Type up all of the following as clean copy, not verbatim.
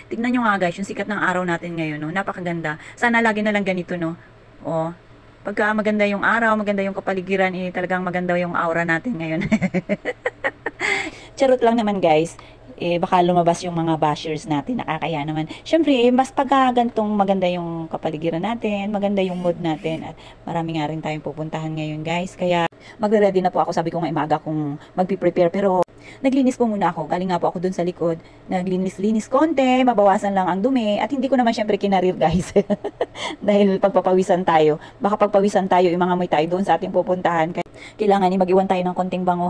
Tignan nyo nga guys, yung sikat ng araw natin ngayon, no? Napakaganda. Sana lagi na lang ganito, no? Oh, pagka maganda yung araw, maganda yung kapaligiran, eh, talagang maganda yung aura natin ngayon. Charot lang naman guys. Eh, baka lumabas yung mga bashers natin, nakakaya naman. Siyempre, mas pagka gantong maganda yung kapaligiran natin, maganda yung mood natin, at marami nga rin tayong pupuntahan ngayon guys. Kaya, magre-ready na po ako, sabi ko nga imaga kung magpi-prepare, pero naglinis po muna ako. Galing nga po ako dun sa likod, naglinis-linis konti, mabawasan lang ang dumi, at hindi ko naman syempre kinarir guys. Dahil pagpapawisan tayo, baka pagpawisan tayo, imangamoy tayo doon sa ating pupuntahan. Kaya, kailangan mag-iwan tayo ng konting bango.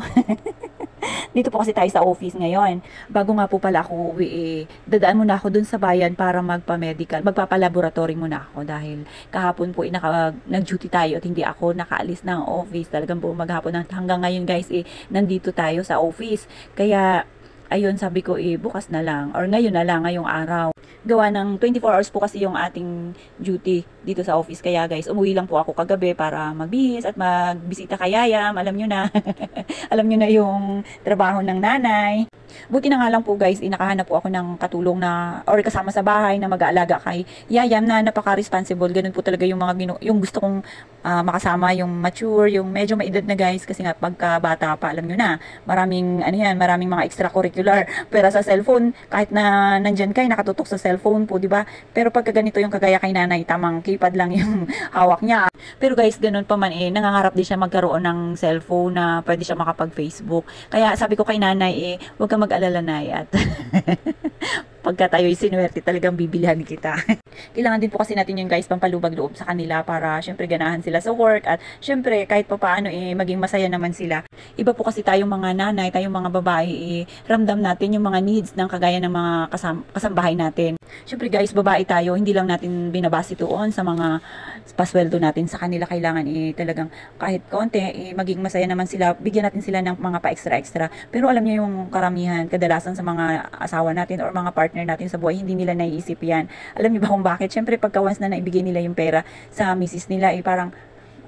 Dito po kasi tayo sa office ngayon. Bago nga po pala ako uwi, dadaan muna ako dun sa bayan para magpa-medical. Magpapalaboratory muna ako dahil kahapon po nag-duty tayo at hindi ako nakaalis ng office. Talagang po maghapon hanggang ngayon guys, nandito tayo sa office. Kaya, ayun, sabi ko bukas na lang or ngayon na lang, ngayong araw. Gawa ng 24 hours po kasi yung ating duty dito sa office. Kaya guys, umuwi lang po ako kagabi para magbihis at magbisita kay Yayam. Alam nyo na. Alam nyo na yung trabaho ng nanay. Buti na nga lang po guys, nakahanap po ako ng katulong na or kasama sa bahay na mag-aalaga kay Yayam na napaka-responsible. Ganun po talaga yung yung gusto kong makasama, yung mature, yung medyo maedad na guys, kasi nga pagka bata pa, alam nyo na, maraming maraming mga extracurricular. Pero sa cellphone, kahit na nandyan kayo, nakatutok sa cellphone po, di ba? Pero pagka ganito yung kagaya kay nanay, tamang keypad lang yung hawak niya. Pero guys, ganun pa man nangangarap din siya magkaroon ng cellphone na pwede siya makapag-Facebook. Kaya sabi ko kay nanay, huwag kang mag-alala na at pagka tayo'y sinuwerte, talagang bibilihan kita. Kailangan din po kasi natin yung guys, pampalubag loob sa kanila para syempre ganahan sila sa work at syempre kahit pa paano maging masaya naman sila. Iba po kasi tayong mga nanay, tayong mga babae, ramdam natin yung mga needs ng kagaya ng mga kasambahay natin. Syempre guys, babae tayo, hindi lang natin binabase doon sa mga pasweldo natin sa kanila. Kailangan talagang kahit konti, maging masaya naman sila, bigyan natin sila ng mga pa-extra-extra. Pero alam niyo yung karamihan, kadalasan sa mga asawa natin or mga partner natin sa buhay, hindi nila naiisip yan. Alam niyo ba kung bakit? Syempre pagka once na naibigay nila yung pera sa misis nila, parang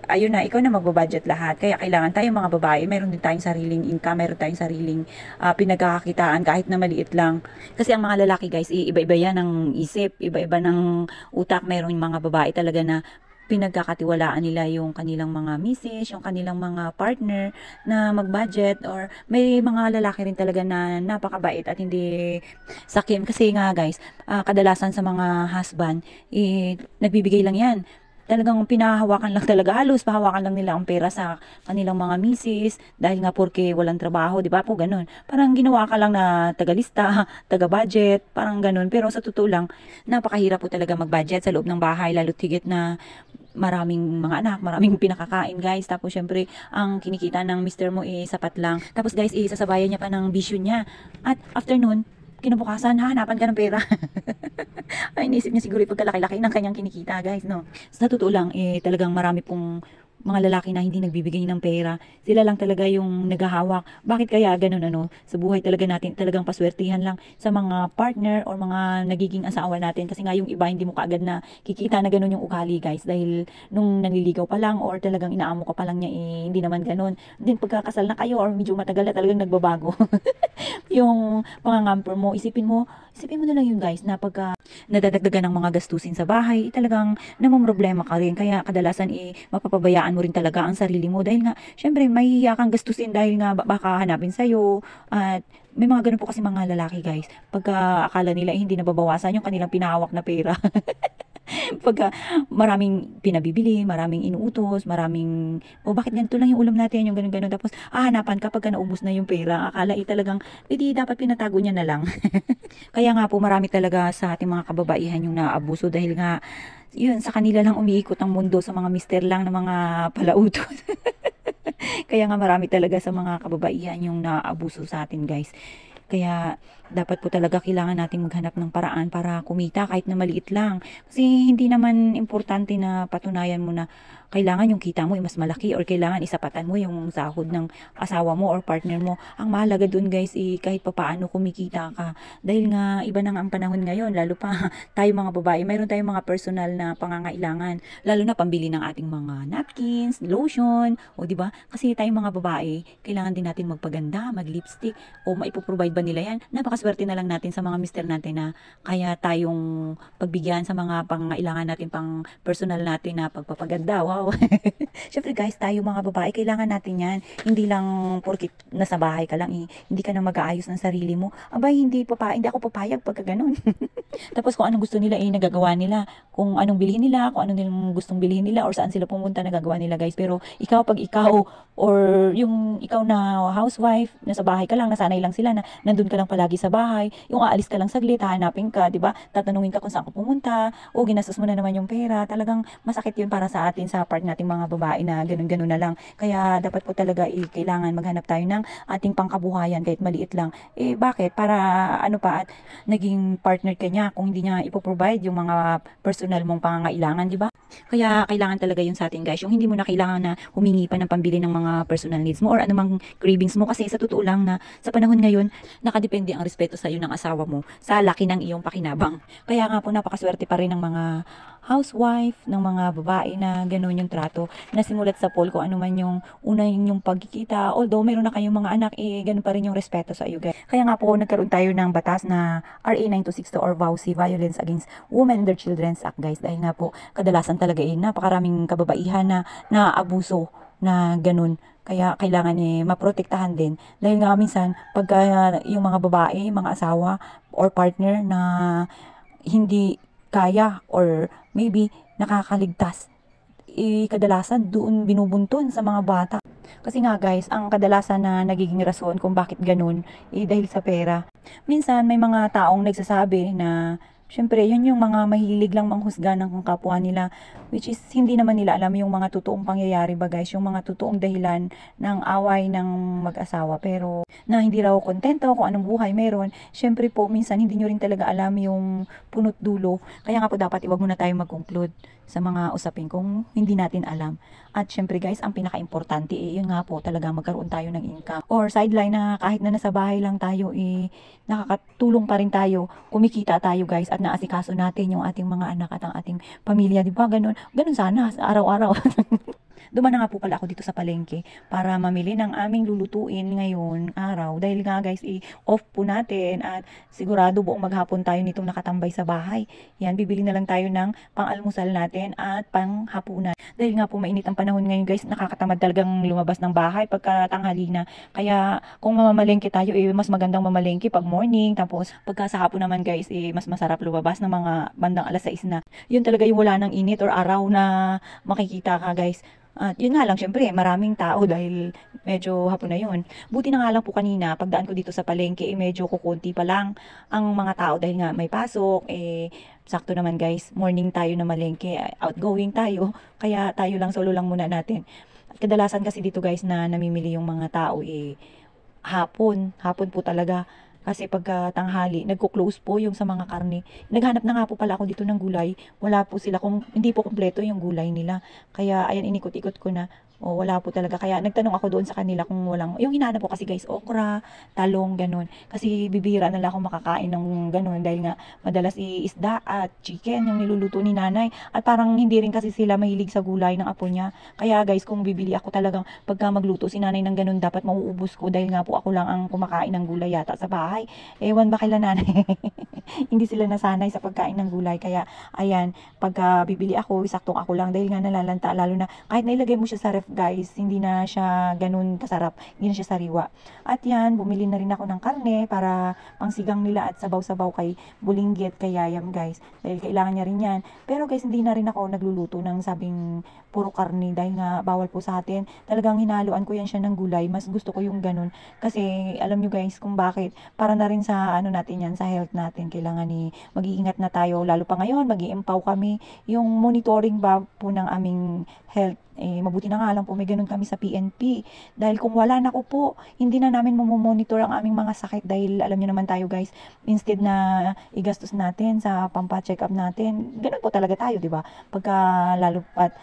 ayun na, ikaw na magbabudget lahat. Kaya kailangan tayong mga babae, mayroon din tayong sariling income, mayroon tayong sariling pinagkakakitaan kahit na maliit lang. Kasi ang mga lalaki guys, iba-iba yan ng isip, iba-iba ng utak. Mayroon yung mga babae talaga na pinagkakatiwalaan nila yung kanilang mga misis, yung kanilang mga partner na mag-budget, or may mga lalaki rin talaga na napakabait at hindi sakim. Kasi nga guys, kadalasan sa mga husband, nagbibigay lang yan. Talagang pinahawakan lang talaga, halos pahawakan lang nila ang pera sa kanilang mga misis dahil nga porque walang trabaho, di ba po ganun. Parang ginawa ka lang na tagalista, taga-budget, parang ganun. Pero sa totoo lang, napakahirap po talaga mag-budget sa loob ng bahay, lalo't higit na maraming mga anak, maraming pinakakain guys. Tapos syempre, ang kinikita ng mister mo sapat lang. Tapos guys, sasabayan niya pa ng bisyo niya. At after nun, kinabukasan, hahanapan ka ng pera. Ay, inisip niya siguro pagkalaki-laki ng kanyang kinikita, guys, no? Sa totoo lang, talagang marami pong mga lalaki na hindi nagbibigay ng pera. Sila lang talaga yung naghahawak. Bakit kaya ganun, ano? Sa buhay talaga natin, talagang paswertihan lang sa mga partner or mga nagiging asawa natin. Kasi nga yung iba, hindi mo kaagad na kikita na ganun yung ugali, guys. Dahil nung nanliligaw pa lang or talagang inaamo ka pa lang niya, hindi naman ganun. Then pagkakasal na kayo or medyo matagal na, talagang nagbabago. Yung pangangamper mo, isipin mo na lang yung guys, na pagka nadadagdagan ng mga gastusin sa bahay, talagang namumroblema ka rin. Kaya kadalasan mapapabayaan mo rin talaga ang sarili mo dahil nga, syempre, mahihiya kang gastusin dahil nga baka hanapin sa'yo. At may mga ganun po kasi mga lalaki guys, pagka akala nila hindi nababawasan yung kanilang pinahawak na pera. Pagka maraming pinabibili, maraming inuutos, maraming, bakit ganito lang yung ulam natin, yung ganun-ganun. Tapos, hahanapan ka pagka naubos na yung pera. Akala talagang, hindi dapat pinatago niya na lang. Kaya nga po, marami talaga sa ating mga kababaihan yung naaabuso dahil nga, yun, sa kanila lang umiikot ang mundo, sa mga mister lang ng mga palautos. Kaya nga marami talaga sa mga kababaihan yung naaabuso sa atin guys. Kaya dapat po talaga kailangan nating maghanap ng paraan para kumita kahit na maliit lang. Kasi hindi naman importante na patunayan mo na kailangan yung kita mo mas malaki or kailangan isapatan mo yung sahod ng asawa mo or partner mo. Ang mahalaga dun guys, kahit pa paano kumikita ka. Dahil nga iba na nga ang panahon ngayon, lalo pa tayo mga babae, mayroon tayong mga personal na pangangailangan. Lalo na pambili ng ating mga napkins, lotion, o di ba? Kasi tayong mga babae, kailangan din natin magpaganda, mag-lipstick, o maipoprovide ba nila yan? ipapaswerte na lang natin sa mga mister natin na kaya tayong pagbigyan sa mga pangailangan natin, pang personal natin na pagpapaganda. Wow. Syempre guys, tayo mga babae, kailangan natin yan. Hindi lang porkit nasa bahay ka lang, hindi ka na mag-aayos ng sarili mo. Abay, hindi ako papayag pagka ganun. Tapos kung anong gusto nila, nagagawa nila. Kung anong bilhin nila, kung anong nilang gustong bilhin nila, or saan sila pumunta, nagagawa nila guys. Pero ikaw, pag ikaw, or yung ikaw na housewife, nasa bahay ka lang, nasanay lang sila na nandun ka lang palagi sa bahay, yung aalis ka lang saglit, hahanapin ka, di ba? Tatanungin ka kung saan ka pumunta, o ginastos mo na naman yung pera. Talagang masakit yun para sa atin, sa part nating mga babae na ganun-ganun na lang. Kaya dapat po talaga kailangan maghanap tayo ng ating pangkabuhayan kahit maliit lang. Bakit? Para ano pa, at naging partner ka niya kung hindi niya ipoprovide yung mga personal mong pangangailangan, di ba? Kaya kailangan talaga yun sa atin guys, yung hindi mo na kailangan na humingi pa ng pambili ng mga personal needs mo or anumang cravings mo, kasi sa totoo lang na sa panahon ngayon, nakadepende ang respeto sa iyo ng asawa mo sa laki ng iyong pakinabang. Kaya nga po napakaswerte pa rin ng mga housewife, ng mga babae na gano'n yung trato, na simulat sa poll kung ano man yung una yung pagkikita, although meron na kayong mga anak, gano'n pa rin yung respeto sa iyo guys. Kaya nga po nagkaroon tayo ng batas na RA 9262 or VAUSI, Violence Against Women and Their Children's Act guys, dahil nga po kadalasan talaga napakaraming kababaihan na abuso na ganun. Kaya kailangan maprotektahan din, dahil nga minsan pagka yung mga babae, mga asawa or partner na hindi kaya or maybe nakakaligtas, kadalasan doon binubuntun sa mga bata. Kasi nga guys, ang kadalasan na nagiging rason kung bakit ganun, dahil sa pera. Minsan may mga taong nagsasabi na syempre, yun yung mga mahilig lang manghusga ng kapwa nila, which is hindi naman nila alam yung mga totoong pangyayari ba guys, yung mga totoong dahilan ng away ng mag-asawa, pero na hindi raw kontento kung anong buhay meron. Syempre po, minsan hindi nyo rin talaga alam yung punot dulo. Kaya nga po dapat iwag muna tayo mag-conclude sa mga usapin kung hindi natin alam. At syempre guys, ang pinaka-importante yun nga po, talaga magkaroon tayo ng income or sideline na kahit na nasa bahay lang tayo, nakakatulong pa rin tayo, kumikita tayo guys, at naasikaso natin yung ating mga anak at ang ating pamilya, di ba? Ganun sana araw-araw. Duman na nga po pala ako dito sa palengke para mamili ng aming lulutuin ngayon araw. Dahil nga guys, off po natin at sigurado buong maghapon tayo nitong nakatambay sa bahay. Yan, bibili na lang tayo ng pang-almusal natin at pang-hapunan. Dahil nga po mainit ang panahon ngayon guys, nakakatamad talagang lumabas ng bahay pagka tanghali na. Kaya kung mamamalengke tayo, mas magandang mamalengke pag morning. Tapos pagka sa hapon naman guys, mas masarap lumabas ng mga bandang alas 6 na. Yun talaga yung wala ng init or araw na makikita ka guys. At yun nga lang, syempre, maraming tao dahil medyo hapon na yun. Buti na nga lang po kanina, pagdaan ko dito sa palengke, medyo kukunti pa lang ang mga tao dahil nga may pasok. Sakto naman guys, morning tayo na malengke, outgoing tayo, kaya tayo lang, solo lang muna natin. At kadalasan kasi dito guys na namimili yung mga tao, hapon po talaga. Kasi pagka tanghali, nagko-close po yung sa mga karne. Naghanap na nga po pala ako dito ng gulay. Wala po sila, kung hindi po kumpleto yung gulay nila. Kaya ayan, inikot-ikot ko na. Wala po talaga. Kaya nagtanong ako doon sa kanila kung walang, yung hinahanap po kasi guys, okra, talong, ganun. Kasi bibira na lang ako makakain ng ganun dahil nga madalas isda at chicken yung niluluto ni nanay. At parang hindi rin kasi sila mahilig sa gulay ng apo niya. Kaya guys, kung bibili ako talagang pagka magluto si nanay ng ganun, dapat mauubos ko dahil nga po ako lang ang kumakain ng gulay yata sa bahay. Ewan ba kila nanay? Hindi sila nasanay sa pagkain ng gulay. Kaya ayan, pagka bibili ako, saktong ako lang dahil nga nalalanta, lalo na kahit nailagay mo siya sa ref guys, hindi na siya ganun kasarap, hindi na siya sariwa. At yan, bumili na rin ako ng karne para pangsigang nila at sabaw-sabaw kay Bulinggi at kay Yayam guys, dahil kailangan niya rin yan. Pero guys, hindi na rin ako nagluluto ng sabing puro karne dahil nga bawal po sa atin. Talagang hinaluan ko yan siya ng gulay, mas gusto ko yung ganun kasi alam nyo guys kung bakit, para na rin sa ano natin yan, sa health natin. Kailangan mag-iingat na tayo, lalo pa ngayon, mag-i-empower kami yung monitoring ba po ng aming health. Mabuti na nga lang po may ganun kami sa PNP. Dahil kung wala na ko po, hindi na namin mamomonitor ang aming mga sakit dahil alam niyo naman tayo guys, instead na igastos natin sa pampa-check up natin, ganun po talaga tayo, di ba? Pagka lalo pat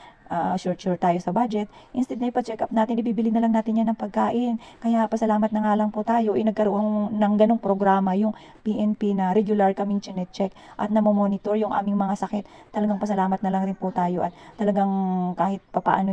sure tayo sa budget, instead na ipa-check up natin, ibibili na lang natin yan ng pagkain. Kaya pasalamat na nga lang po tayo, nagkaroon ng ganong programa yung PNP na regular kaming chinecheck at namomonitor yung aming mga sakit. Talagang pasalamat na lang rin po tayo at talagang kahit papaano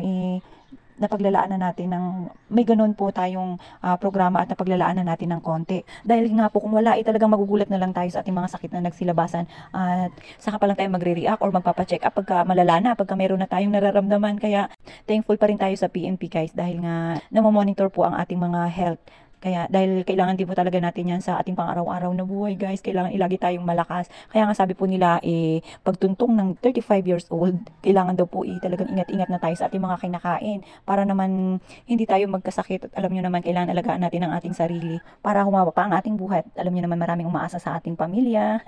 napaglalaanan natin ng, may ganun po tayong programa at napaglalaanan natin ng konti. Dahil nga po kung wala, talagang magugulat na lang tayo sa ating mga sakit na nagsilabasan at saka pa lang tayo magre-react or magpapacheck up pagka malala na, pagka meron na tayong nararamdaman. Kaya thankful pa rin tayo sa PNP guys, dahil nga namomonitor po ang ating mga health. Kaya dahil kailangan din po talaga natin yan sa ating pang-araw-araw na buhay guys, kailangan ilagi tayong malakas. Kaya nga sabi po nila pagtuntong ng 35 years old, kailangan daw po talagang ingat-ingat na tayo sa ating mga kinakain para naman hindi tayo magkasakit. At alam nyo naman, kailangan alagaan natin ang ating sarili para humaba pa ang ating buhat. Alam nyo naman, maraming umaasa sa ating pamilya.